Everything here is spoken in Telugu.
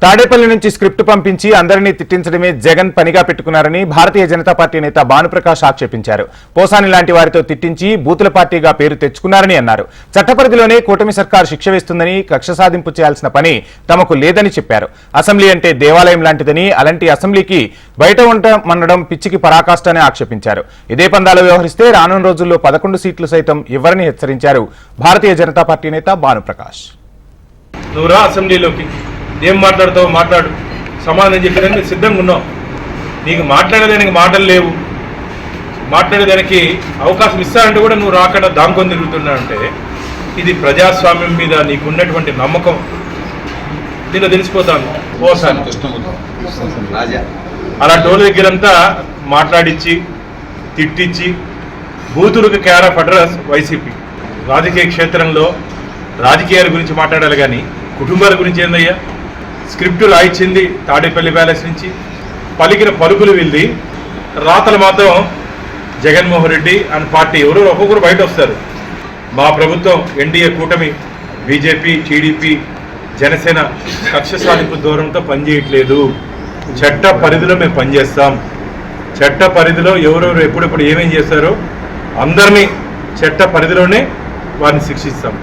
తాడేపల్లి నుంచి స్క్రిప్ట్ పంపించి అందరినీ తిట్టించడమే జగన్ పనిగా పెట్టుకున్నారని భారతీయ జనతా పార్టీ నేత భానుప్రకాష్ ఆక్షేపించారు. పోసాని లాంటి వారితో తిట్టించి బూతుల పార్టీగా పేరు తెచ్చుకున్నారని అన్నారు. చట్టపరిధిలోనే కూటమి సర్కారు శిక్ష వేస్తుందని కక్ష సాధింపు చేయాల్సిన పని తమకు లేదని చెప్పారు. అసెంబ్లీ అంటే దేవాలయం లాంటిదని, అలాంటి అసెంబ్లీకి బయట ఉండమనడం పిచ్చికి పరాకాష్ట అని ఆక్షేపించారు. ఇదే పందాలో వ్యవహరిస్తే రానున్న రోజుల్లో 11 సీట్లు సైతం ఇవ్వరని హెచ్చరించారు భారతీయ జనతా పార్టీ నేత భానుప్రకాష్. ఏం మాట్లాడతావు మాట్లాడు, సమాధానం చెప్పడానికి సిద్ధంగా ఉన్నావు. నీకు మాట్లాడేదానికి మాటలు లేవు, మాట్లాడేదానికి అవకాశం ఇస్తానంటే కూడా నువ్వు రాకుండా దాంకొని తిరుగుతున్నావు అంటే ఇది ప్రజాస్వామ్యం మీద నీకున్నటువంటి నమ్మకం దీనిలో తెలిసిపోతాను. పోసాను అలా టోల్ దగ్గరంతా మాట్లాడించి తిట్టించి బూతులకు కేర్ ఆఫ్ అడ్రస్ వైసీపీ. రాజకీయ క్షేత్రంలో రాజకీయాల గురించి మాట్లాడాలి కానీ కుటుంబాల గురించి ఏందయ్యా? స్క్రిప్ట్ రాయించింది తాడేపల్లి ప్యాలెస్ నుంచి, పలికిన పలుకులు వెళ్ళి రాతలు మాత్రం జగన్మోహన్ రెడ్డి అండ్ పార్టీ ఎవరు ఒక్కొక్కరు బయట వస్తారు. మా ప్రభుత్వం ఎన్డీఏ కూటమి బీజేపీ, టీడీపీ, జనసేన కక్ష సాధింపు ధోరణితో పనిచేయట్లేదు. చట్ట పరిధిలో మేము పనిచేస్తాం. చట్ట పరిధిలో ఎవరెవరు ఎప్పుడెప్పుడు ఏమేం చేస్తారో అందరినీ చట్ట పరిధిలోనే వారిని శిక్షిస్తాం.